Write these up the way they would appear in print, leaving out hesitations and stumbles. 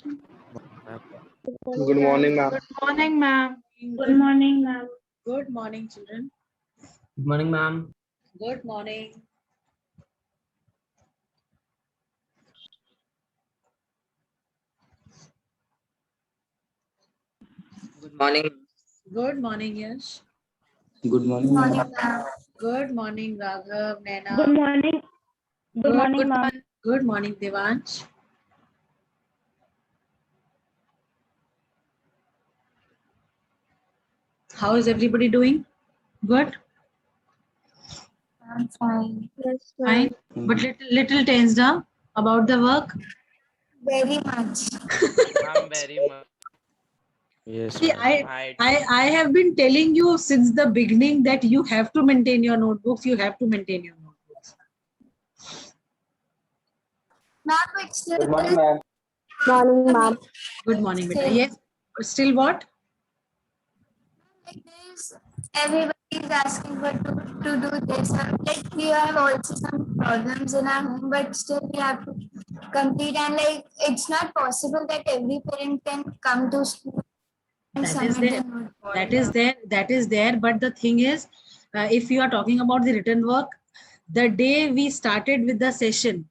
Good morning, ma'am. Good morning, ma'am. Good morning, ma'am. Good morning, children. Good morning, ma'am. Good morning. Good morning. Good morning, Yash. Good morning, Good morning, ma'am. ma'am. Good morning, Raghav, Naina. Good morning. Good morning, ma'am. Good morning, Devansh. How is everybody doing? Good? I'm fine. Yes, Fine? But little tensed up about the work? Very much. I'm very much. Yes, See, ma'am. I have been telling you since the beginning that you have to maintain your notebooks. You have to maintain your notebooks. Ma'am, it's still Good morning, ma'am. morning, ma'am. Good morning, beta. Still. Yes. Still what? Like this, everybody is asking for to do this. Like we have also some problems in our home, but still we have to complete. And like it's not possible that every parent can come to school and That is submit there. the notebook. That is there. But the thing is, if you are talking about the written work, the day we started with the session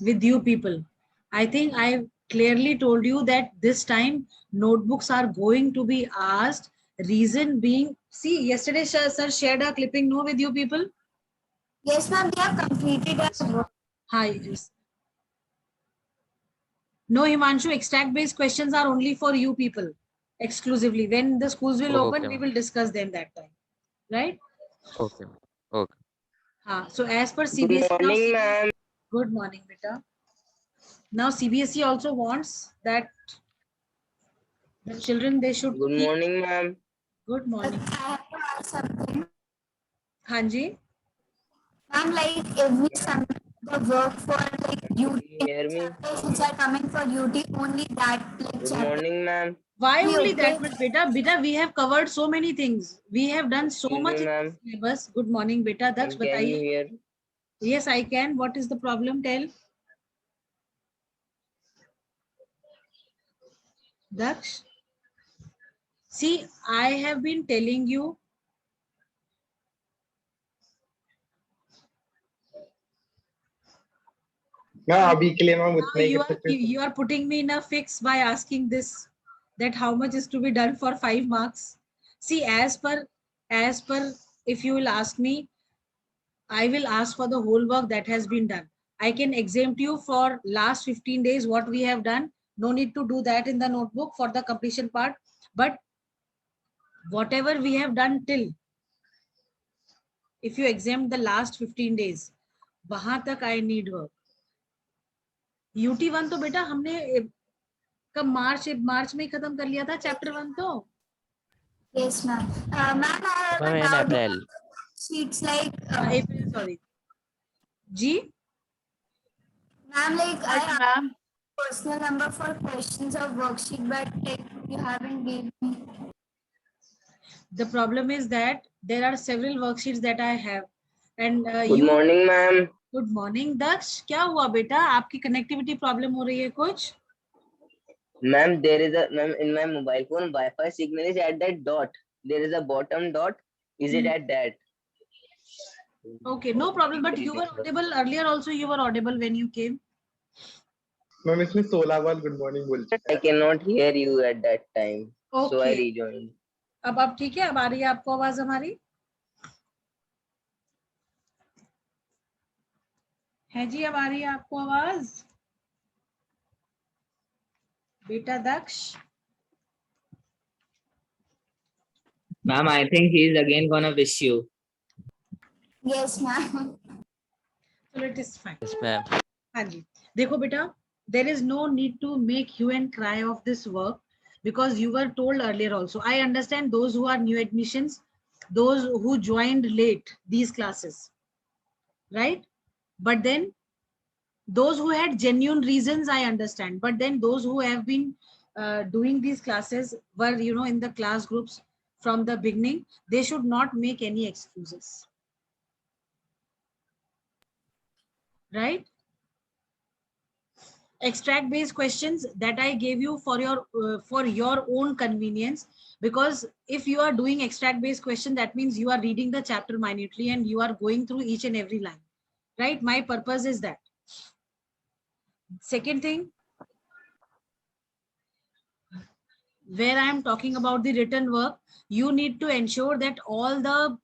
with you people, I think I clearly told you that this time notebooks are going to be asked. Reason being, see, yesterday sir shared a clipping no with you people. Yes, ma'am. We have completed our work. Hi. Yes. No, Himanshu, extract based questions are only for you people exclusively. When the schools will open, Okay, we ma'am. will discuss them that time. Right? Okay, ma'am. Okay. So as per Good CBSE, morning, ma'am. good morning, beta. Now CBSE also wants that the children they should Good keep. morning, ma'am. Good morning. I have to ask something. Hanji. Ma'am, like every submit the work for like UT Can you hear me? chapters which are coming for UT, only that like Good chapter. morning, ma'am. Why We only okay. that much, beta? Beta, we have covered so many things. We have done so Excuse much me, in the ma'am. syllabus. Good morning, beta. Daksh, Can you bataiye. hear? Yes, I can. What is the problem? Tell. Daksh. See, I have been telling you. मैं अभी के लिए ma'am Now उतना ही you कर are सकते हैं. you are putting me in a fix by asking this, that how much is to be done for 5 marks. See, as per if you will ask me, I will ask for the whole work that has been done. I can exempt you for last 15 days what we have done. No need to do that in the notebook for the completion part. But whatever we have done till, if you exempt the last 15 days, वहां तक I need work. UT1 तो बेटा हमने कब मार्च में खत्म कर लिया था चैप्टर 1 तो. Yes, ma'am. Ma'am, I have Ma'am, a in doubt. April. Sheets like April, sorry. जी. ma'am, like I But have ma'am, personal number for questions of worksheet, but like you haven't given me. The problem is that there are several worksheets that I have, and Good you. morning, ma'am. Good morning Daksh. क्या हुआ बेटा, आपकी connectivity problem हो रही है कुछ? Ma'am, there is a ma'am in my mobile phone Wi-Fi signal is at that dot. There is a bottom dot. Is it at that? Okay, no problem. But you were audible earlier also. You were audible when you came. Ma'am इसमें 16 बार good morning बोल चुका I है. cannot hear you at that time. So I Okay. rejoined. अब ठीक है. अब आ रही है आपको आवाज हमारी? है जी, अब आ रही है आपको आवाज? बेटा दक्ष. Ma'am, I think he is again gonna wish you. Yes, ma'am. So it is fine. yes, ma'am. हाँ जी. देखो बेटा, there is no need to make hue and cry of this work because you were told earlier also. I understand those who are new admissions, those who joined late these classes, right? But then those who had genuine reasons, I understand. But then those who have been doing these classes were, in the class groups from the beginning, they should not make any excuses. Right? extract based questions that I gave you for your own convenience, because if you are doing extract based question, that means you are reading the chapter minutely and you are going through each and every line, right? My purpose is that. Second thing, where I am talking about the written work, you need to ensure that all the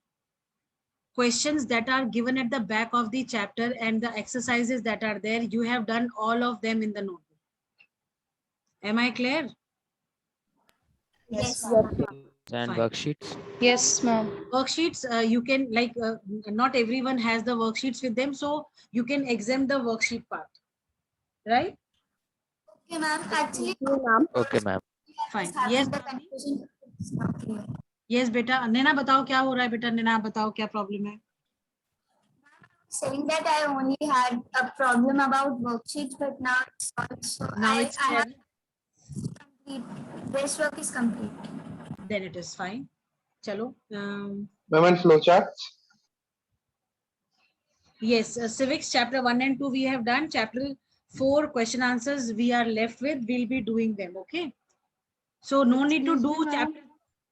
questions that are given at the back of the chapter and the exercises that are there, you have done all of them in the notebook. Am I clear? Yes. And Fine. worksheets. Yes, ma'am. Worksheets, you can not everyone has the worksheets with them, so you can exempt the worksheet part, right? Okay, ma'am. Actually, Okay, ma'am. Fine. having Yes, the Bhavani? confusion. Okay. Yes, बेटा. नैना बताओ क्या हो रहा है बेटा? नैना बताओ क्या problem है? Saying that I only had a problem about worksheets, but now it's also Now it's I have clear. complete. This work is complete. Then it is fine. Chalo. Ma'am, and flowcharts. Yes, civics chapter 1 and 2 we have done. Chapter 4 question answers we are left with. We'll be doing them. Okay. So no need to do chapter.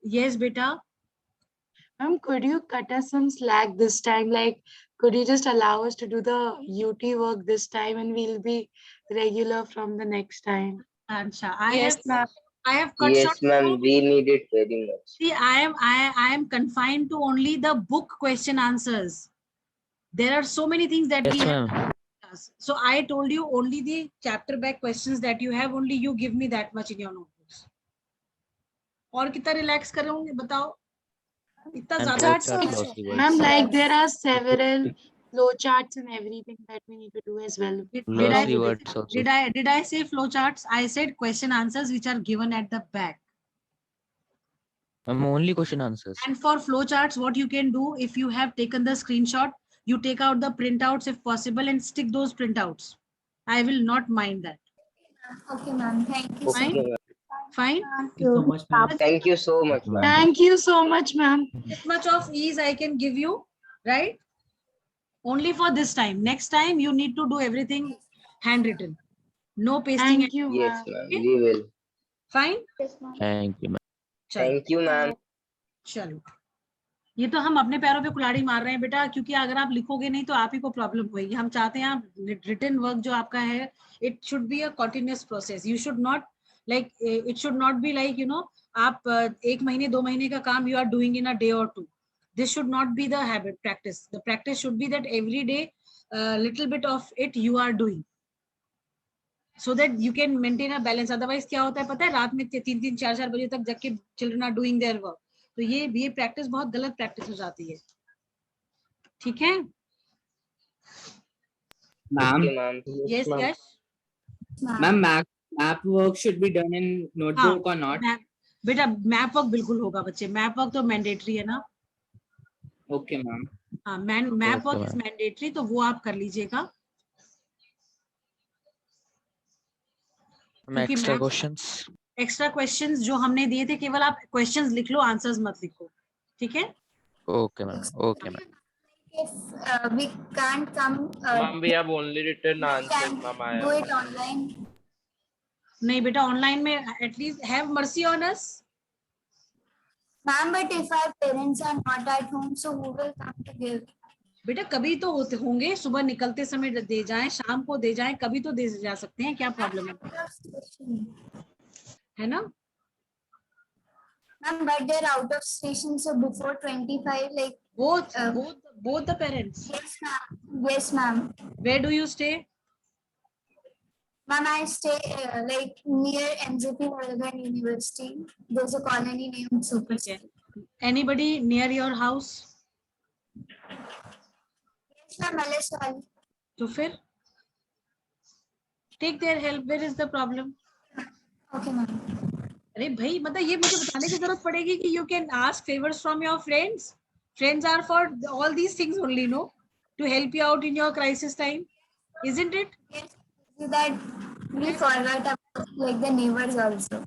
Yes, beta. Ma'am, could you cut us some slack this time? Like, could you just allow us to do the UT work this time and we'll be regular from the next time? Ansha, Yes, ma'am. I have cut Yes, short. ma'am. We need it very much. See, I am confined to only the book question answers. There are so many things that we Yes, have. ma'am. So I told you only the chapter back questions that you have, only you give me that much in your notebooks. और कितना relax कर रहे होंगे बताओ? इतना And ज़्यादा flowchart lossy words. Ma'am, like there are several flow charts and everything that we need to do as well. Lossy words also. did I say flow charts? I said question answers which are given at the back. Only question answers. And for flow charts, what you can do, if you have taken the screenshot, you take out the printouts if possible and stick those printouts. I will not mind that. Okay, ma'am. Thank you. Fine? Okay, ma'am. Fine? Thank you so much, ma'am. Thank you so much, ma'am. Thank you so much, ma'am. This much of ease I can give you, right? Only for this time. Next time you need to do everything handwritten. No pasting. Thank you, Yes, ma'am. ma'am. We will. Fine? Thank you, ma'am. चलो Thank you, ma'am. चलो ये तो हम अपने पैरों पे कुल्हाड़ी मार रहे हैं बेटा, क्योंकि अगर आप लिखोगे नहीं तो आप ही को प्रॉब्लम होगी. हम चाहते हैं आप रिटन वर्क जो आपका है, it should be a continuous process. You should not like, it should not be like, you know, आप 1 महीने 2 महीने का काम you are doing in a day और 2. This should not be the habit practice. The practice should be that every day, little bit of it you are doing, so that you can maintain a balance. Otherwise क्या होता है पता है, रात में 3-3, 4-4 बजे तक जग के children are doing their work. तो ये practice बहुत गलत practice हो जाती है. ठीक है? Ma'am, Okay, ma'am. Yes, ma'am. Yash. ma'am, map work should be done in notebook or not? बेटा मैप वर्क बिल्कुल होगा बच्चे. मैप वर्क तो मैंडेटरी है ना. Okay, ma'am. हाँ, map work Okay, is mandatory, तो वो आप कर लीजिएगा. क्योंकि Extra maps- questions. Extra questions जो हमने दिए थे, केवल आप क्वेश्चंस लिख लो, आंसर्स मत लिखो. ठीक है? Okay, ma'am. Okay, ma'am. If we can't come, Ma'am, we have only written we answers, can ma'am. I do am. it online. नहीं बेटा, ऑनलाइन में at least have mercy on us. Ma'am, but if our parents are not at home, so who will come to give? बेटा कभी तो होते होंगे, सुबह निकलते समय दे जाएं, शाम को दे जाएं, कभी तो दे जा सकते हैं. क्या प्रॉब्लम है ना? Ma'am, but they're out of station, so before 25, like, both the parents. yes, ma'am. Yes, ma'am. Where do you stay? Ma'am, I stay like near MJP Nalgand University. There's a colony named Super. Okay. Anybody near your house? Yes, ma'am. Maleshwari. तो फिर take their help. Where is the problem? Okay, ma'am. अरे भाई, मतलब ये मुझे बताने की जरूरत पड़ेगी कि you can ask favors from your friends. Friends are for all these things only, no? To help you out in your crisis time, isn't it? Yes, that we forgot about like the neighbors also.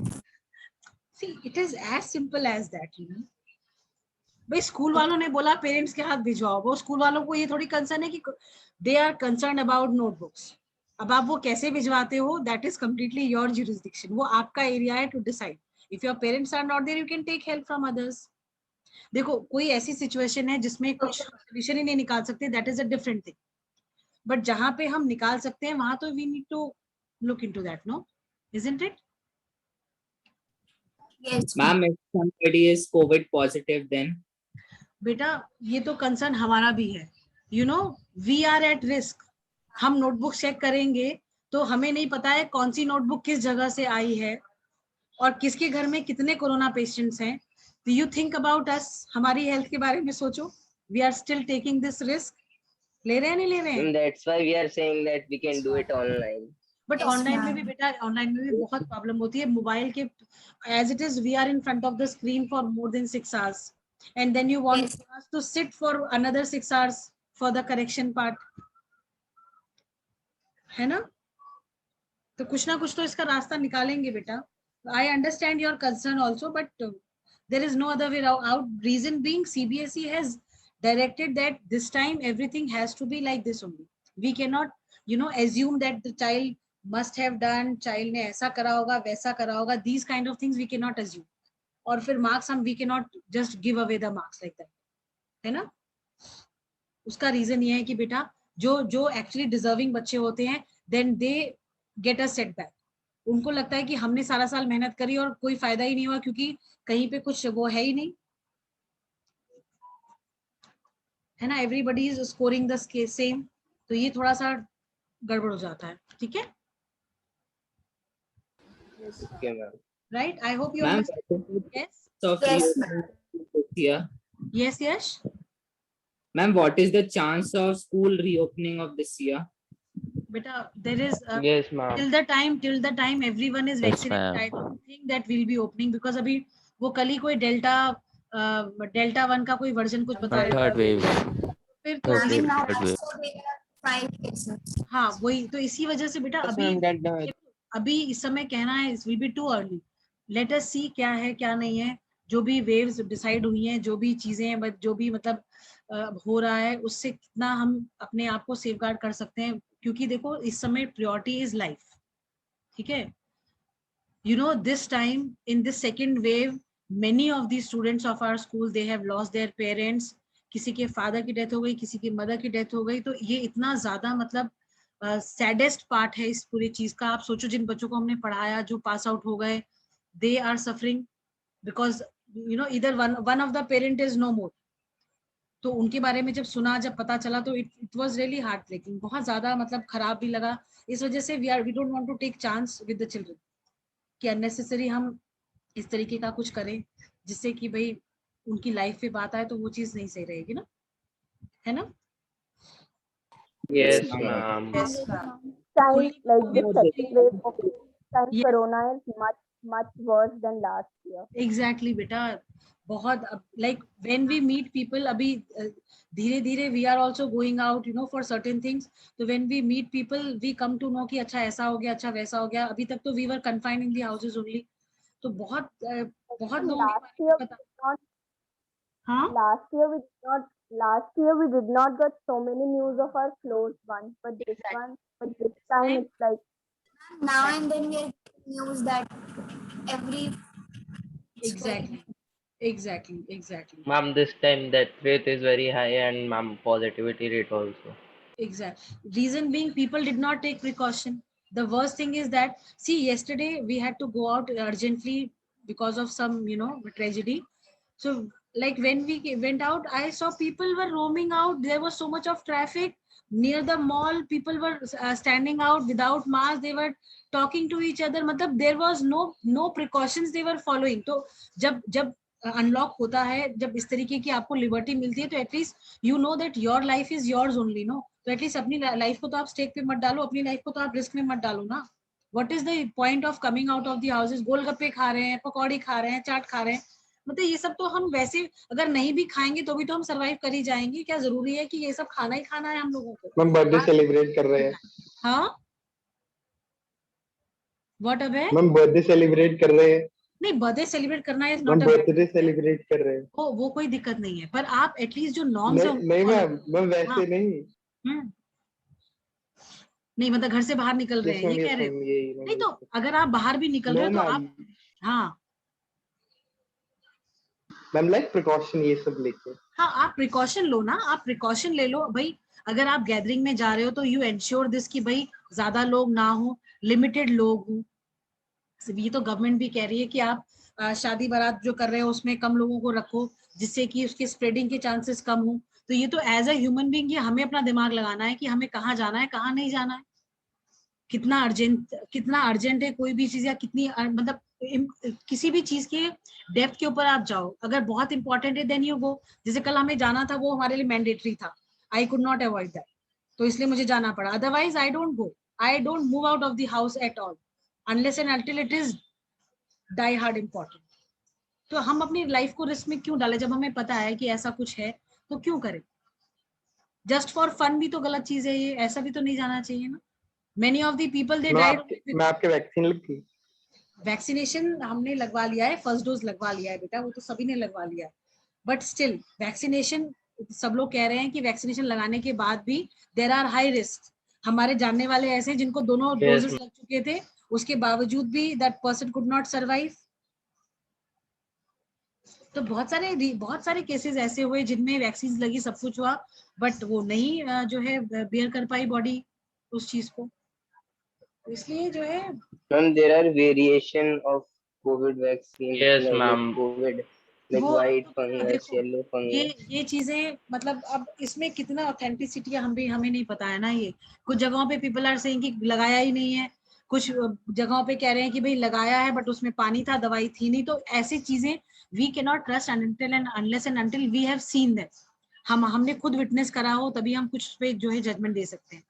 See, it is as simple as that, you know. भाई school वालों ने बोला parents के हाथ भिजवाओ, वो school वालों को ये थोड़ी कंसर्न है कि they are concerned about notebooks. अब आप वो कैसे भिजवाते हो, that is completely your jurisdiction, वो आपका एरिया है to decide. If your parents are not there, you can take help from others. देखो कोई ऐसी सिचुएशन है जिसमें कुछ सोल्यूशन ही नहीं निकाल सकते, that is a different thing. But जहां पे हम निकाल सकते हैं वहां तो we need to look into that, no, isn't it? Yes. Ma'am, if somebody is COVID positive, then बेटा ये तो कंसर्न हमारा भी है. You know we are at risk. हम नोटबुक चेक करेंगे तो हमें नहीं पता है कौन सी नोटबुक किस जगह से आई है और किसके घर में कितने कोरोना पेशेंट्स हैं. Do you think about us? हमारी हेल्थ के बारे में सोचो. We are still taking this risk. ले रहे हैं नहीं ले रहे हैं? And that's why we are saying that we can do it online. But Yes, online में ma'am. भी बेटा, ऑनलाइन में भी बहुत प्रॉब्लम होती है. मोबाइल के as it is we are in front of the screen for more than 6 hours and then you want Yes. us to sit for another 6 hours for the correction part, है ना? तो कुछ ना कुछ तो इसका रास्ता निकालेंगे बेटा. I understand your concern also, but there is no other way out. Reason being, CBSE has directed that this time everything has to be like this only. We cannot, assume that the child must have done, child ने ऐसा करा होगा, वैसा करा होगा. These kind of things we cannot assume. और फिर marks हम we cannot just give away the marks like that, है ना? उसका रीजन ये है कि बेटा जो एक्चुअली डिजर्विंग बच्चे होते हैं, then they get a setback. उनको लगता है कि हमने सारा साल मेहनत करी और कोई फायदा ही नहीं हुआ क्योंकि कहीं पे कुछ वो है ही नहीं, है ना? Everybody is scoring the same. तो ये थोड़ा सा गड़बड़ हो जाता है. ठीक है, Okay, ma'am. Right? I hope you ma'am, yes so Yes, this year, yes Yash. ma'am, what is the chance of school reopening of this year? बेटा there is Yes, ma'am. till the time everyone is Yes, vaccinated, ma'am. I don't think that will be opening because अभी वो कल ही कोई delta 1 का कोई version कुछ बता रहे Third थे. wave. फिर तो Third ma'am, अभी in wave. Third wave. Maharashtra there are 5 cases. हाँ वही तो इसी वजह से बेटा Yes, अभी ma'am, that अभी इस समय कहना है it will be too early. Let us see क्या है क्या नहीं है. जो भी वेव्स डिसाइड हुई हैं, जो भी चीजें हैं, बट जो भी मतलब हो रहा है, उससे कितना हम अपने आप को सेफगार्ड कर सकते हैं. क्योंकि देखो इस समय प्रायोरिटी इज लाइफ. ठीक है, this time in this second wave many of the students of our school they have lost their parents. किसी के फादर की डेथ हो गई, किसी की मदर की डेथ हो गई. तो ये इतना ज्यादा मतलब सैडेस्ट पार्ट है इस पूरी चीज का. आप सोचो जिन बच्चों को हमने पढ़ाया जो पास आउट हो गए, दे आर सफरिंग बिकॉज इधर one of the parent is no more. तो उनके बारे में जब सुना, जब पता चला तो it was really heart breaking. बहुत ज्यादा मतलब खराब भी लगा. इस वजह से we don't want to take chance with the children कि अननेसेसरी हम इस तरीके का कुछ करें जिससे कि भाई उनकी लाइफ पे बात आए तो वो चीज नहीं सही रहेगी ना, है ना? Yes, ma'am. Yes. Time like this No, second wave of this time Yes. corona is much worse than last year. Exactly बेटा. बहुत like when we meet people, अभी धीरे धीरे we are also going out for certain things. तो when we meet people we come to know कि अच्छा ऐसा हो गया, अच्छा वैसा हो गया. अभी तक तो we were confined in the houses only. तो बहुत लोगों के Last बारे year में पता. we did not. हाँ Last year we did not. Last year we did not get so many news of our close ones, but this time Right. it's like Now and then we are getting news that every exactly. Ma'am, this time that rate is very high and ma'am, positivity rate also. Exactly. Reason being, people did not take precaution. The worst thing is that, see, yesterday we had to go out urgently because of some, tragedy. So, like when we went out, I saw people were roaming out. There was so much of traffic near the mall. People were standing out without masks. They were talking to each other. मतलब there was no precautions they were following. तो जब unlock होता है, जब इस तरीके की आपको लिबर्टी मिलती है, तो at least you know that your life is yours only. No, तो एटलीस्ट अपनी लाइफ को तो आप स्टेक पे मत डालो, अपनी लाइफ को तो आप रिस्क में मत डालो ना. What is the point of coming out of the houses? Golgappe खा रहे हैं, पकौड़ी खा रहे हैं, चाट खा रहे हैं. मतलब ये सब तो हम वैसे अगर नहीं भी खाएंगे तो भी तो हम सरवाइव कर ही जाएंगे. क्या जरूरी है कि ये सब खाना ही खाना है हम लोगों को? मैम बर्थडे सेलिब्रेट कर रहे हैं. हाँ, व्हाट अब है? मैम बर्थडे सेलिब्रेट कर रहे हैं. नहीं, बर्थडे सेलिब्रेट करना is ma'am not a birthday celebrate कर रहे हैं. वो कोई दिक्कत नहीं है, पर आप एटलीस्ट जो नॉर्म्स है नहीं मैम, मैम वैसे हाँ. नहीं. नहीं मतलब घर से बाहर निकल रहे Yes, हैं ma'am. ये Yes, कह रहे हो? ma'am. ये नहीं तो अगर आप बाहर भी निकल रहे No, हो तो आप ma'am. हाँ Ma'am, like precaution ये सब लेके. हाँ आप प्रिकॉशन लो ना, आप प्रिकॉशन ले लो भाई। अगर आप गैदरिंग में जा रहे हो तो यू एंश्योर दिस कि भाई ज्यादा लोग ना हो, लिमिटेड लोग हो। ये तो गवर्नमेंट भी कह रही है कि आप शादी बारात जो कर रहे हो उसमें कम लोगों को रखो जिससे कि उसके स्प्रेडिंग के चांसेस कम हो। तो ये तो एज अ ह्यूमन बीइंग ये हमें अपना दिमाग लगाना है कि हमें कहाँ जाना है कहाँ नहीं जाना है, कितना अर्जेंट है कोई भी चीज, या कितनी मतलब किसी भी चीज के डेप्थ के ऊपर आप जाओ। अगर बहुत इंपॉर्टेंट है देन यू गो। जैसे कल हमें जाना था वो हमारे लिए मैंडेटरी था, I could not avoid that, तो इसलिए मुझे जाना पड़ा। Otherwise I don't go, I don't move out of the house at all unless and until it is die hard important. तो हम अपनी लाइफ को रिस्क में क्यों डालें जब हमें पता है कि ऐसा कुछ है, तो क्यों करें? जस्ट फॉर फन भी तो गलत चीज है ये, ऐसा भी तो नहीं जाना चाहिए ना। Many of the people they died. मैं आपके वैक्सीन लगी? वैक्सीनेशन हमने लगवा लिया है, फर्स्ट डोज लगवा लिया है बेटा, वो तो सभी ने लगवा लिया है। बट स्टिल वैक्सीनेशन, सब लोग कह रहे हैं कि वैक्सीनेशन लगाने के बाद भी देयर आर हाई रिस्क। हमारे जानने वाले ऐसे हैं जिनको दोनों Yes, डोजेस लग चुके थे, उसके बावजूद भी that person could not survive. तो बहुत सारे केसेस ऐसे हुए जिनमें वैक्सीन लगी, सब कुछ हुआ, बट वो नहीं जो है बियर कर पाई बॉडी उस चीज को। तो इसलिए जो है Ma'am, there are variation of COVID vaccine, yes, like ma'am. COVID, like वो white तो fungus, देखो yellow fungus. ये चीजें मतलब अब इसमें कितना ऑथेंटिसिटी है हमें नहीं पता है ना। ये कुछ जगहों पे पीपल आर सेइंग कि लगाया ही नहीं है, कुछ जगहों पे कह रहे हैं कि भाई लगाया है बट उसमें पानी था, दवाई थी नहीं। तो ऐसी चीजें we can not trust until and unless and until we have seen that. हमने खुद विटनेस करा हो तभी हम कुछ पे जो है जजमेंट दे सकते हैं।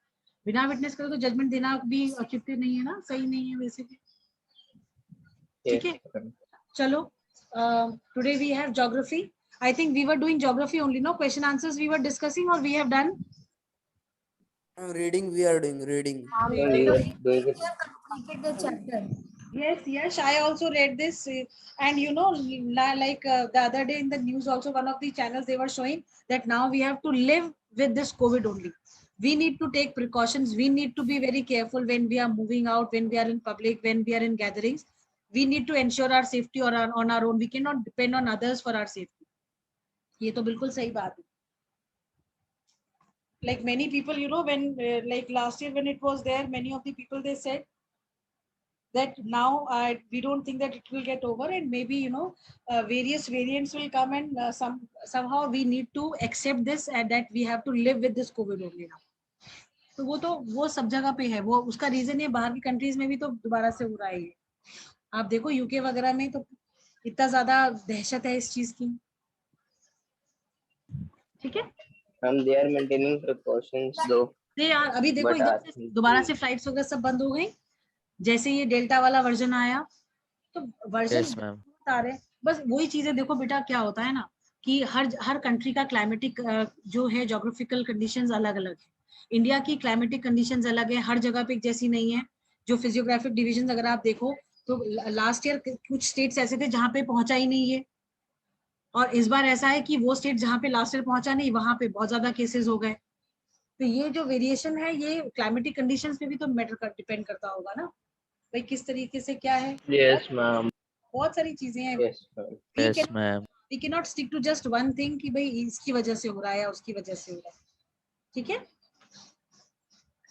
बिना विटनेस करे तो जजमेंट देना भी उचित नहीं है ना, सही नहीं है वैसे भी। ठीक Yes, है ma'am. चलो, today we have geography. I think we were doing geography only, no question answers we were discussing, or we have done Reading, we are doing reading. Ma'am, we were doing it. Completed the chapter. yes I also read this and you know like the other day in the news also one of the channels they were showing that now we have to live with this COVID only. We need to take precautions, we need to be very careful when we are moving out, when we are in public, when we are in gatherings. We need to ensure our safety or on our own, we cannot depend on others for our safety. ये तो बिल्कुल सही बात है। Like many people, you know, when like last year when it was there, many of the people they said that now we don't think that it will get over, and maybe you know various variants will come, and somehow we need to accept this and that we have to live with this COVID only now. तो वो सब जगह पे है, वो उसका reason है बाहर की कंट्रीज में भी तो दोबारा से हो रहा है ये। आप देखो यूके वगैरह में तो इतना ज्यादा दहशत है इस चीज की। ठीक है They are maintaining precautions though. यार अभी देखो But एकदम से दोबारा से फ्लाइट्स वगैरह सब बंद हो गई जैसे ये डेल्टा वाला वर्जन आया। तो वर्जन Yes, ma'am. बता रहे बस वही चीजें। देखो बेटा क्या होता है ना कि हर कंट्री का क्लाइमेटिक जो है जोग्राफिकल कंडीशंस अलग अलग है। इंडिया की क्लाइमेटिक कंडीशंस अलग है, हर जगह पे एक जैसी नहीं है। जो फिजियोग्राफिक डिविजन अगर आप देखो तो लास्ट ईयर कुछ स्टेट्स ऐसे थे जहाँ पे पहुंचा ही नहीं है, और इस बार ऐसा है कि वो स्टेट जहाँ पे लास्ट ईयर पहुंचा नहीं वहां पे बहुत ज्यादा केसेस हो गए। तो ये जो वेरिएशन है ये क्लाइमेटिक कंडीशंस पे भी तो डिपेंड करता होगा ना भाई किस तरीके से क्या है। Yes, ma'am. बहुत सारी चीजें हैं। yes, ma'am. Yes, ma'am. we cannot stick to just one thing कि भाई इसकी वजह से हो रहा है या उसकी वजह से हो रहा है। ठीक है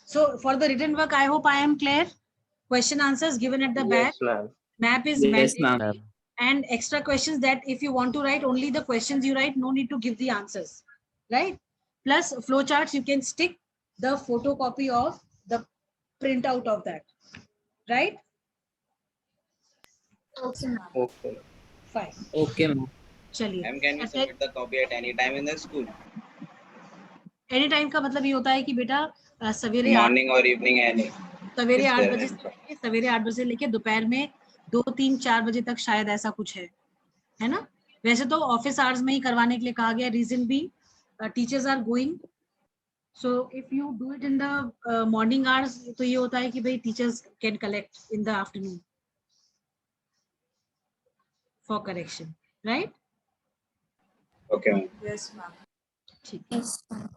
so for the written work I hope I am clear. Question answers given at the back. Yes, ma'am. Map is Yes, mandatory. ma'am. Ma'am. And extra questions that if you want to write only the questions you write, no need to give the answers, right? Plus flowcharts you can stick the photocopy of the printout of that, right? Okay, ma'am. Okay. Fine. Okay, ma'am. चलिए Ma'am, can we submit the copy at any time in the school? Any time का मतलब ये होता है कि बेटा सवेरे Morning or evening, any? सवेरे is 8 there बजे से लेके सवेरे 8 बजे से लेके दोपहर में 2, 3, 4 बजे तक शायद ऐसा कुछ है ना। वैसे तो ऑफिस आवर्स में ही करवाने के लिए कहा गया, रीजन भी teachers are going, so if you do it in the morning hours तो ये होता है कि भाई teachers can collect in the afternoon for correction, right? Okay, ma'am. Yes, ma'am. ठीक Yes, ma'am.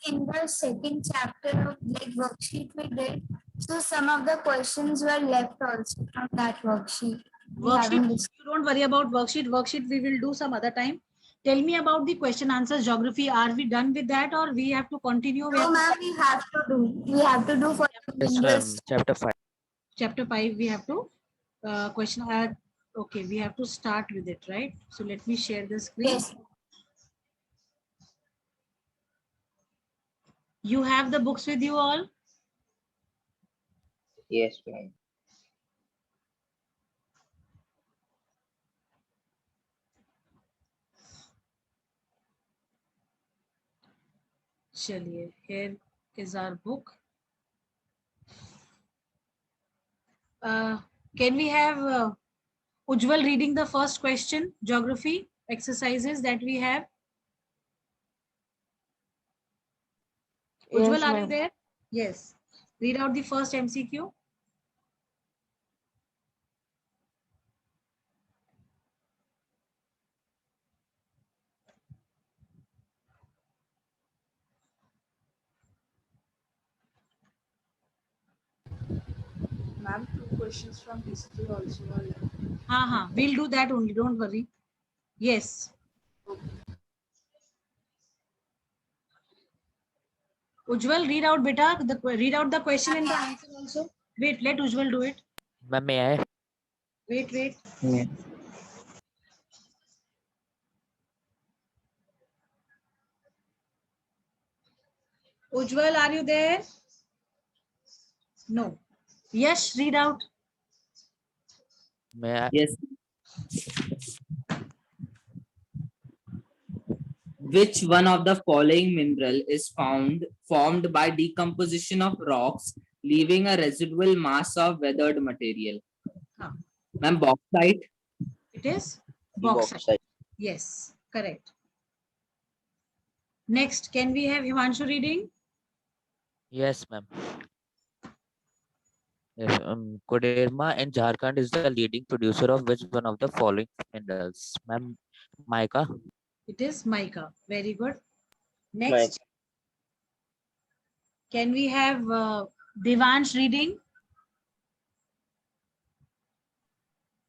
In the second chapter of like worksheet we did, so some of the questions were left also from that worksheet. We Worksheet, haven't you don't worry about worksheet. Worksheet we will do some other time. Tell me about the question answers geography. Are we done with that or we have to continue? No, ma'am, we have to do. We have to do for Yes, ma'am. minerals. Chapter 5. Chapter 5 we have to question. Okay, we have to start with it, right? So let me share the screen. Yes. You have the books with you all? Yes, ma'am. Chaliye, here is our book. Can we have Ujjwal reading the first question, geography exercises that we have? Ujjwal, Yes, are you ma'am. there? Yes. Read out the first MCQ. Ma'am, 2 questions from history also are left. We'll do that only, don't worry. Yes. Ujjwal, read out beta, read out the question and the answer also. Wait, let Ujjwal do it. Ma'am, may I? Wait. Yeah. Ujjwal, are you there? No. Yes, read out. May I? Yes. Which one of the following mineral is formed by decomposition of rocks, leaving a residual mass of weathered material? Ma'am, bauxite. It is bauxite. Yes, correct. Next, can we have Himanshu reading? Yes, ma'am. Yes, Koderma in Jharkhand is the leading producer of which one of the following minerals? Ma'am, mica. It is mica. Very good. Next, can we have Devansh reading?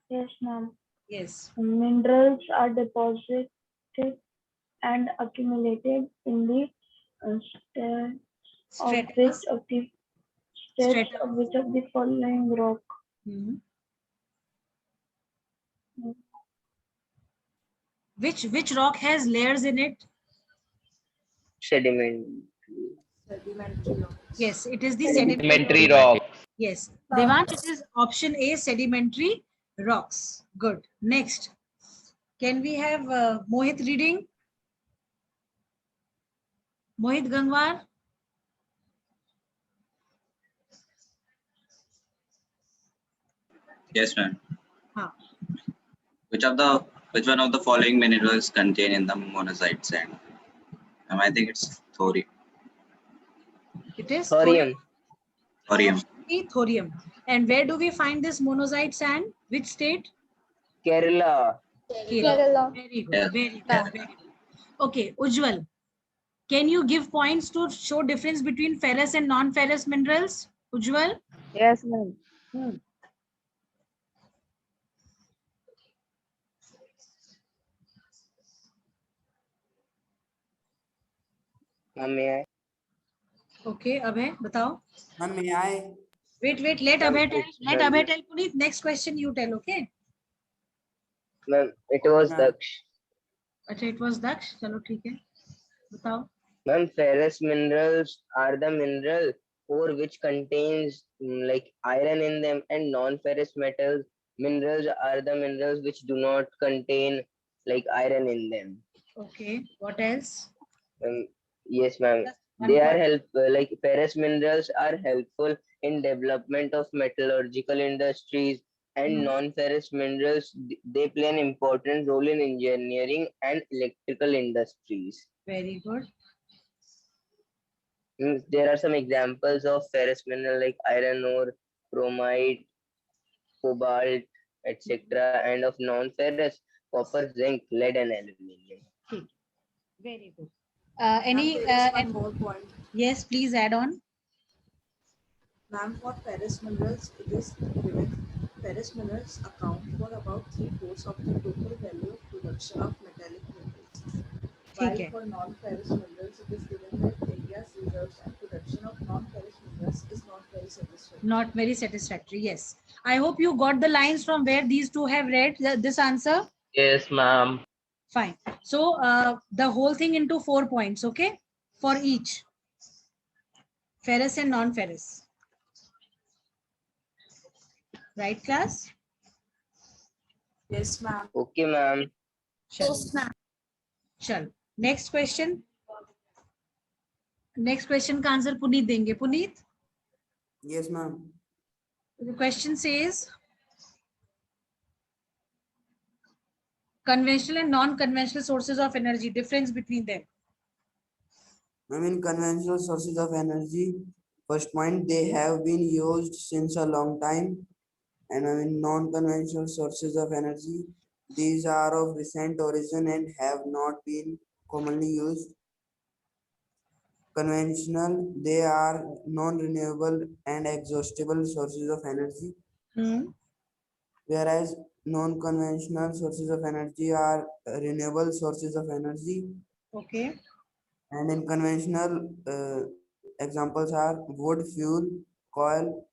Yes, ma'am. Yes. Minerals are deposited and accumulated in the Stratus. states of which of the following rock? Which rock has layers in it? Sedimentary. Yes, it is the Sedimentary rock. Yes. Devansh, it is option A, sedimentary rocks. Good. Next, can we have Mohit reading? Mohit Gangwar. Yes, ma'am. Huh. Which one of the following minerals contain in the monazite sand? I think it's thorium. It is Thorium. Thorium. Thorium. And where do we find this monazite sand? Which state? Kerala. Kerala. Very good. Yeah. Very good. Very good. Okay, Ujjwal, can you give points to show difference between ferrous and non-ferrous minerals? Ujjwal? Yes, ma'am. Ma'am, may I? Okay, Abhay, batao. Ma'am, may I? Wait, let Ma'am, Abhay tell. Let ma'am, Abhay tell, Puneet. Next question you tell, okay? ma'am, it was Daksh. Acha, it was Daksh. Chalo, theek hai. Batao. Ma'am, ferrous minerals are the mineral ore which contains like iron in them, and non-ferrous minerals are the minerals which do not contain like iron in them. Okay, what else? Yes, ma'am. They are like ferrous minerals are helpful in development of metallurgical industries, and non-ferrous minerals they play an important role in engineering and electrical industries. Very good. There are some examples of ferrous mineral like iron ore, chromite, cobalt, etc., and of non-ferrous copper, zinc, lead, and aluminium. Very good. Any? There is one more point. Yes, please add on. Ma'am, for ferrous minerals, it is given ferrous minerals account for about 3/4 of the total value of production of metallic minerals. While ठीक है. for non-ferrous minerals, it is given that India's reserves and production of non-ferrous minerals is not very satisfactory. Not very satisfactory. Yes. I hope you got the lines from where these two have read this answer. Yes, ma'am. Fine. So the whole thing into 4 points, okay? For each. Ferrous and non-ferrous. Right, class? Yes, ma'am. Okay, ma'am. Yes, ma'am. Chal. Next question. Next question का answer Puneet देंगे. Puneet? Yes, ma'am. The question says conventional and non-conventional sources of energy, difference between them. I mean, conventional sources of energy, first point, they have been used since a long time. And I mean, non-conventional sources of energy, these are of recent origin and have not been commonly used. Conventional, they are non-renewable and exhaustible sources of energy. Whereas non-conventional sources of energy are renewable sources of energy. Okay. And in conventional, examples are wood, fuel, coal,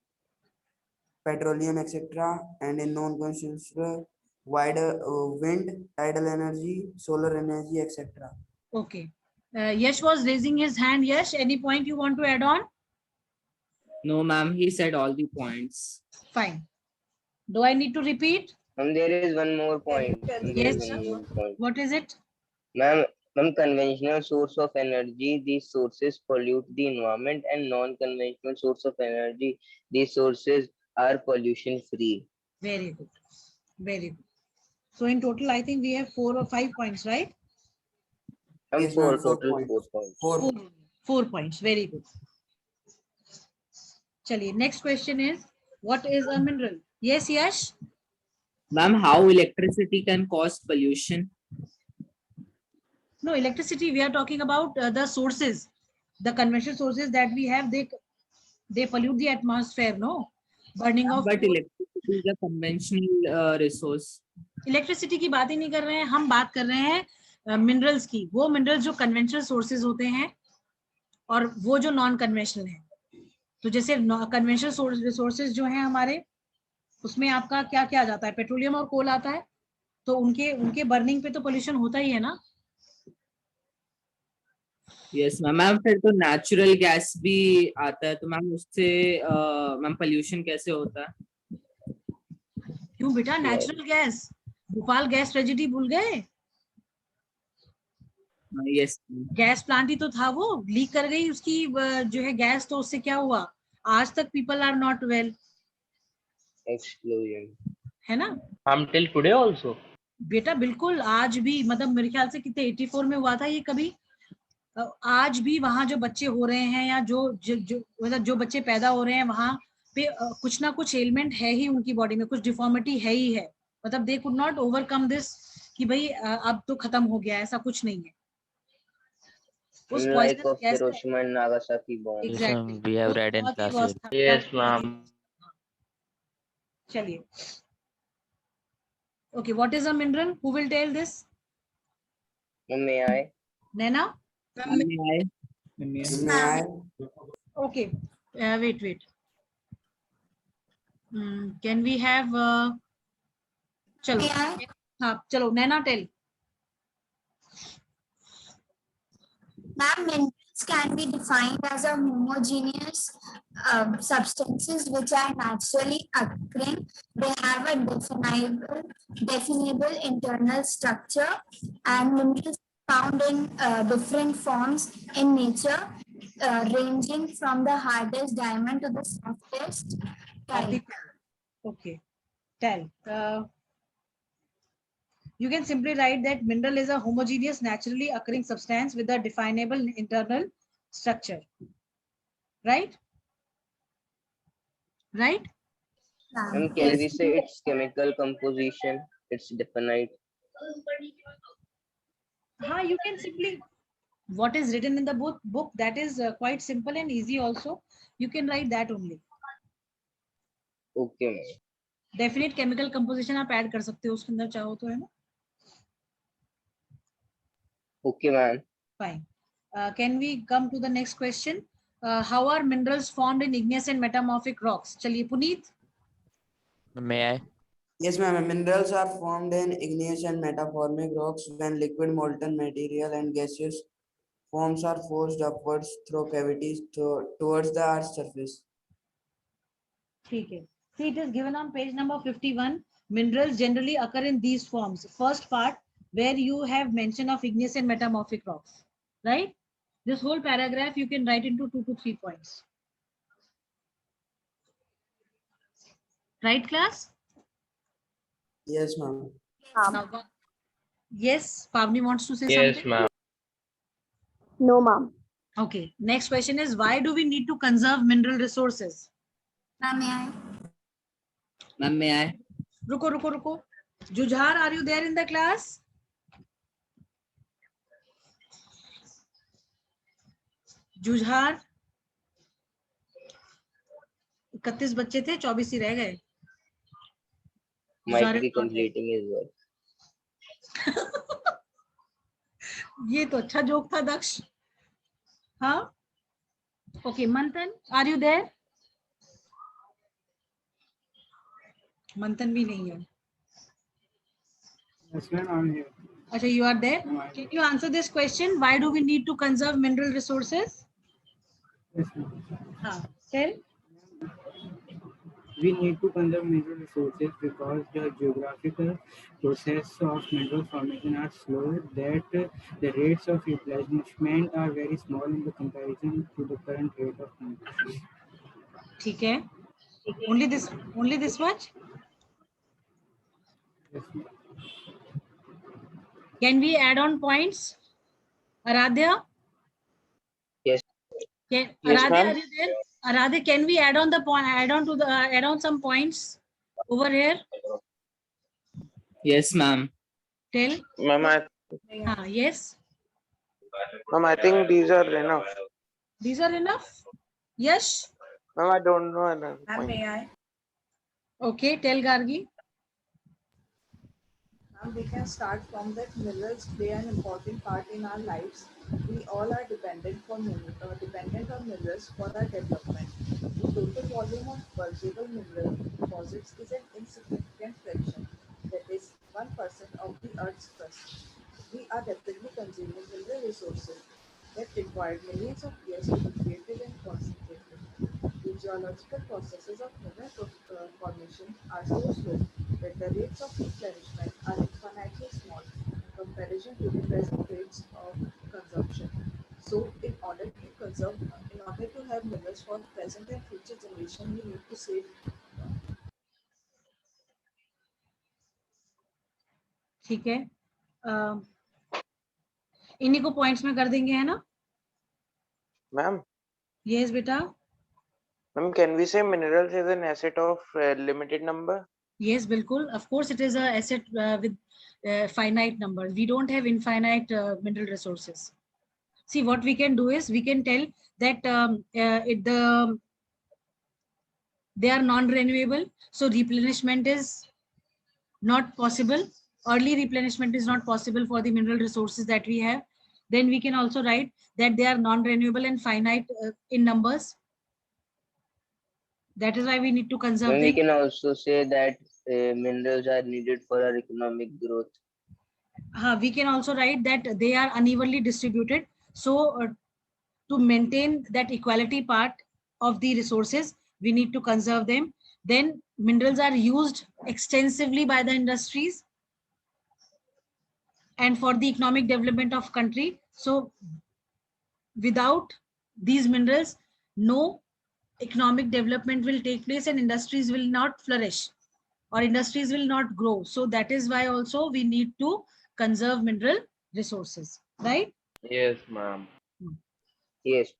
petroleum, etc. And in non-conventional, wider wind, tidal energy, solar energy, etc. Okay. Yash was raising his hand. Yash, any point you want to add on? No, ma'am, he said all the points. Fine. Do I need to repeat? There is one more point. Yes, sir. What is it? Ma'am, conventional source of energy, these sources pollute the environment, and non-conventional source of energy, these sources are pollution free. Very good. Very good. So in total, I think we have 4 or 5 points, right? Yes, Total ma'am, 4 4 points. points. 4 points. Very good. Chaliye, next question is, what is a mineral? Yes, Yash? Ma'am, how electricity can cause pollution? No, electricity, we are talking about the sources. The conventional sources that we have, they pollute the atmosphere, no? Burning of But electricity is a conventional resource. Electricity की बात ही नहीं कर रहे हैं, हम बात कर रहे हैं मिनरल्स की. वो मिनरल्स जो कन्वेंशनल सोर्सेज होते हैं और वो जो नॉन कन्वेंशनल है. तो जैसे कन्वेंशनल रिसोर्सेज जो हैं हमारे, उसमें आपका क्या क्या आ जाता है? पेट्रोलियम और कोल आता है. तो उनके बर्निंग पे तो पोल्यूशन होता ही है ना. यस मैम, फिर तो नेचुरल गैस भी आता है, तो मैम उससे मैम पोल्यूशन कैसे होता है? क्यों बेटा, natural gas, Bhopal gas tragedy भूल गए? यस, गैस प्लांट ही तो था, वो लीक कर गई उसकी जो है गैस, तो उससे क्या हुआ? आज तक people are not well. Explosion है ना? Till today also. बेटा बिल्कुल, आज भी, मतलब मेरे ख्याल से कितने 84 में हुआ था ये कभी. आज भी वहां जो बच्चे हो रहे हैं या मतलब जो बच्चे पैदा हो रहे हैं वहां पे कुछ ना कुछ एलिमेंट है ही उनकी बॉडी में, कुछ डिफॉर्मिटी है ही है. मतलब they could not overcome this कि भाई अब तो खत्म हो गया, ऐसा कुछ नहीं है. उस like of Hiroshima and Nagasaki bomb. Exactly. We have read in class. Yes, ma'am. चलिए. Okay, what is a mineral? Who will tell this? May I? Naina? May I? Okay. Wait. Can we have? चलो. हाँ, चलो. Naina, tell. Ma'am, minerals can be defined as a homogeneous substances which are naturally occurring. They have a definable internal structure, and minerals found in different forms in nature, ranging from the hardest diamond to the softest tile. Okay, tell. You can simply write that mineral is a homogeneous, naturally occurring substance with a definable internal structure. Right? Right? And can we say its chemical composition? It's definite. You can simply What is written in the book that is quite simple and easy also. You can write that only. Okay, ma'am. Definite chemical composition आप add कर सकते हो उसके अंदर चाहो तो, है ना? Okay, ma'am. Fine. Can we come to the next question? How are minerals formed in igneous and metamorphic rocks? चलिए Puneet. May I? Yes, ma'am. Minerals are formed in igneous and metamorphic rocks when liquid molten material and gaseous forms are forced upwards through cavities towards the earth's surface. ठीक है. See, it is given on page number 51. Minerals generally occur in these forms. First part, where you have mention of igneous and metamorphic rocks, right? This whole paragraph you can write into 2 to 3 points. Right, class? Yes, ma'am. Now, yes, Pavni wants to say Yes, something. ma'am. No, ma'am. Okay. Next question is, why do we need to conserve mineral resources? Ma'am, may I? Ma'am, may I? Ruko. Jujhar, are you there in the class? Jujhar 31 बच्चे थे, 24 ही रह गए. Might be completing his work. ये तो अच्छा joke था दक्ष. हाँ. Okay, Manthan, are you there? Manthan भी नहीं है. Yes, ma'am, I'm here. अच्छा, you are there. Can you answer this question? Why do we need to conserve mineral resources? Yes, ma'am. हाँ. Tell. We need to conserve mineral resources because the geographical process of mineral formation are slow, that the rates of replenishment are very small in the comparison to the current rate of consumption. ठीक है. Only this much? Yes, ma'am. Can we add on points? Aradhya? Yes. Aradhya, Yes, ma'am. are you there? Aradhya, can we add on some points over here? Yes, ma'am. Tell. Ma'am, Yes. ma'am, I think these are enough. These are enough? Yes. Ma'am, I don't know another Ma'am, point. may I? Okay, tell Gargi. Ma'am, we can start from that minerals play an important part in our lives. We all are dependent on minerals for our development. The total volume of purgeable mineral deposits is an insignificant fraction, that is 1% of the Earth's crust. We are rapidly consuming mineral resources that required millions of years to be created and concentrated. The geological processes of mineral formation are so slow that the rates of replenishment are infinitely small in comparison to the present rates of consumption. So, in order to have minerals for present and future generation, we need to save. ठीक है. इन्हीं को points में कर देंगे, है ना? Ma'am, Yes, बेटा. ma'am, can we say minerals is an asset of limited number? Yes, बिल्कुल. Of course, it is a asset with finite numbers. We don't have infinite mineral resources. See, what we can do is we can tell that they are non-renewable, so replenishment is not possible. Early replenishment is not possible for the mineral resources that we have. Then we can also write that they are non-renewable and finite in numbers. That is why we need to conserve Then them. we can also say that minerals are needed for our economic growth. We can also write that they are unevenly distributed. So to maintain that equality part of the resources, we need to conserve them. Then minerals are used extensively by the industries and for the economic development of country. So without these minerals, no economic development will take place and industries will not flourish or industries will not grow. So that is why also we need to conserve mineral resources, right? Yes, ma'am. Yes.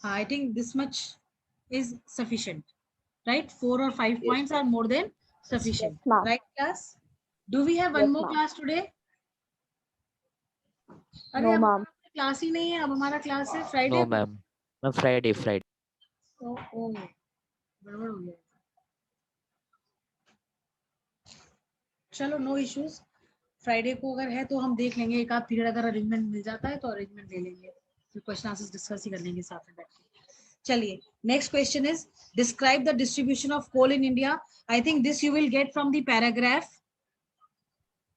I think this much is sufficient, right? 4 or 5 Yes, points are more than sufficient, Yes, ma'am. right, class? Do we have one Yes, more ma'am. class today? No, ma'am. Class ही नहीं है, अब हमारा class है Friday. No, ma'am. No, Friday. ओ गड़बड़ हो गया। चलो नो इश्यूज, फ्राइडे को अगर है तो हम देख लेंगे, एक आध पीरियड अगर अरेंजमेंट मिल जाता है तो अरेंजमेंट ले लेंगे, फिर क्वेश्चन आंसर्स डिस्कस ही कर लेंगे साथ में बैठ के। चलिए next question is describe the distribution of coal in India. I think this you will get from the paragraph.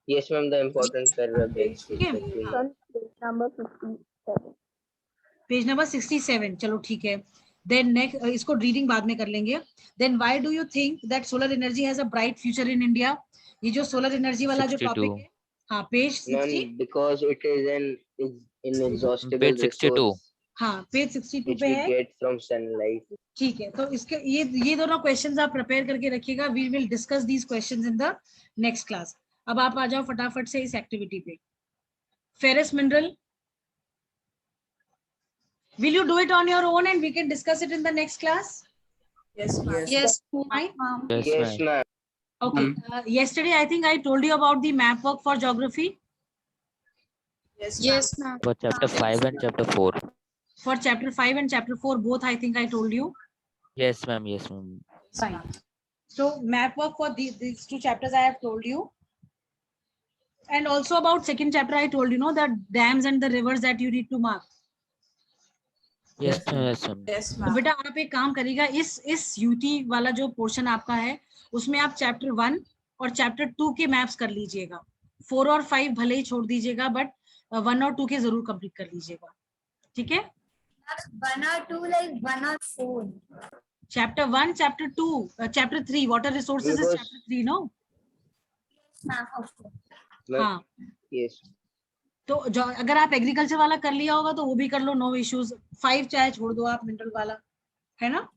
Yes, ma'am. The important paragraph. Number 57. Page number 67, चलो ठीक है। देन नेक्स्ट, इसको रीडिंग बाद में कर लेंगे। Then why do you think that solar energy has a bright future in India? ये जो सोलर एनर्जी वाला जो टॉपिक है, हाँ page 60, Because it is an inexhaustible Page 62. resource हाँ पेज 62 which पे we है। get from sunlight. ठीक है, तो इसके ये दोनों क्वेश्चंस आप प्रिपेयर करके रखिएगा। We will discuss these questions in the next class. अब आप आ जाओ फटाफट से इस एक्टिविटी पे। Ferrous mineral, will you do it on your own and we can discuss it in the next class? Yes, ma'am. Yes, fine. Yes, ma'am. Okay. Yesterday, I think I told you about the map work for geography. Yes, ma'am. For chapter 5 and chapter 4. For chapter 5 and chapter 4, both I think I told you. Yes, ma'am. Yes, ma'am. Fine. So map work for these two chapters I have told you. And also about second chapter, I told you, know, the dams and the rivers that you need to mark. Yes, ma'am. Yes, तो ma'am. बेटा आप एक काम करिएगा, इस UT वाला जो portion आपका है उसमें आप चैप्टर 1 और चैप्टर 2 के मैप्स कर लीजिएगा। 4 और 5 भले ही छोड़ दीजिएगा, बट 1 और 2 के जरूर कंप्लीट कर लीजिएगा, ठीक है? 1 or 2, like 1 or 4. Chapter 1, chapter 2, chapter 3 water resources is chapter 3, no? हाँ Yes. तो जो अगर आप एग्रीकल्चर वाला कर लिया होगा तो वो भी कर लो, नो इश्यूज। 5 चाहे छोड़ दो आप, मिनरल वाला है ना?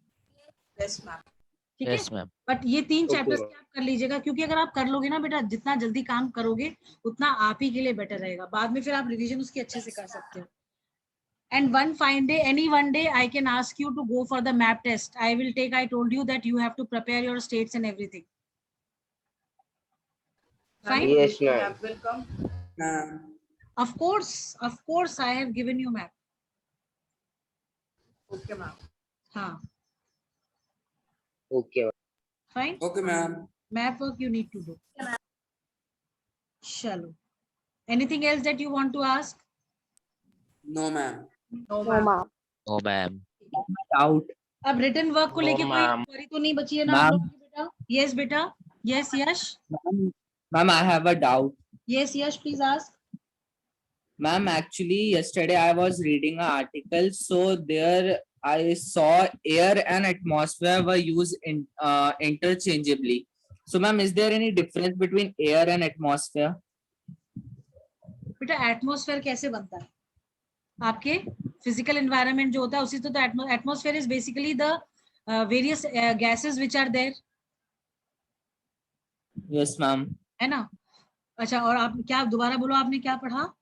Yes, ma'am. ठीक Yes, है, ma'am. बट ये 3 Okay, चैप्टर्स ma'am. आप कर लीजिएगा, क्योंकि अगर आप कर लोगे ना बेटा, जितना जल्दी काम करोगे उतना आप ही के लिए बेटर रहेगा। बाद में फिर आप रिवीजन उसकी अच्छे से कर सकते हो। And one fine day, any one day I can ask you to go for the map test. I will take, I told you that you have to prepare your states and everything. Fine. Yes, ma'am. Map will come. Ma'am. Of course, I have given you map. Okay, ma'am. हाँ, Okay, ma'am. fine. Okay, ma'am. Map work you need to do. Chalo. Anything else that you want to ask? No, ma'am. No, No, ma'am. ma'am. Oh, ma'am. Doubt. अब written work को No, लेके कोई ma'am. Query तो नहीं बची है ना आप लोगों की बेटा? Yes बेटा, yes Yash, Ma'am, I have a doubt. yes Yash, please ask. Ma'am, actually, yesterday I was reading an article. So there I saw air and atmosphere were used interchangeably. So, ma'am, is there any difference between air and atmosphere? बेटा atmosphere कैसे बनता है? आपके physical environment जो होता है उसी तो atmosphere is basically the various gases which are there, Yes, ma'am. है ना? अच्छा, और आप क्या, दोबारा बोलो, आपने क्या पढ़ा?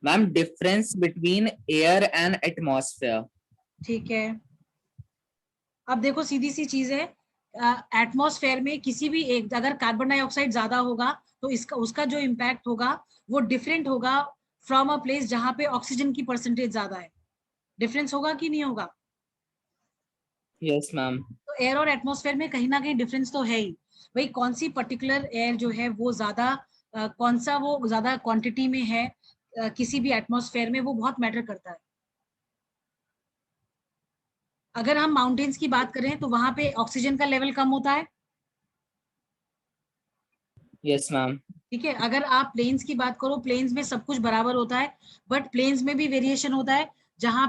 Ma'am, difference between air and atmosphere. ठीक है, अब देखो सीधी सी चीज है, एटमॉस्फेयर में किसी भी एक, अगर कार्बन डाइऑक्साइड ज्यादा होगा तो इसका उसका जो इम्पैक्ट होगा वो डिफरेंट होगा फ्रॉम अ प्लेस जहां पे ऑक्सीजन की परसेंटेज ज्यादा है। डिफरेंस होगा कि नहीं होगा? Yes, ma'am. तो एयर और एटमॉस्फेयर में कहीं ना कहीं डिफरेंस तो है ही। भाई कौन सी पर्टिकुलर एयर जो है वो ज्यादा कौन सा वो ज्यादा क्वांटिटी में है किसी भी एटमॉस्फेयर में, वो बहुत मैटर करता है। अगर हम माउंटेन्स की बात करें तो वहां पे ऑक्सीजन का लेवल कम होता है, Yes, ma'am. ठीक है। अगर आप प्लेन्स की बात करो, प्लेन्स में सब कुछ बराबर होता है, बट प्लेन्स में भी वेरिएशन होता है, जहां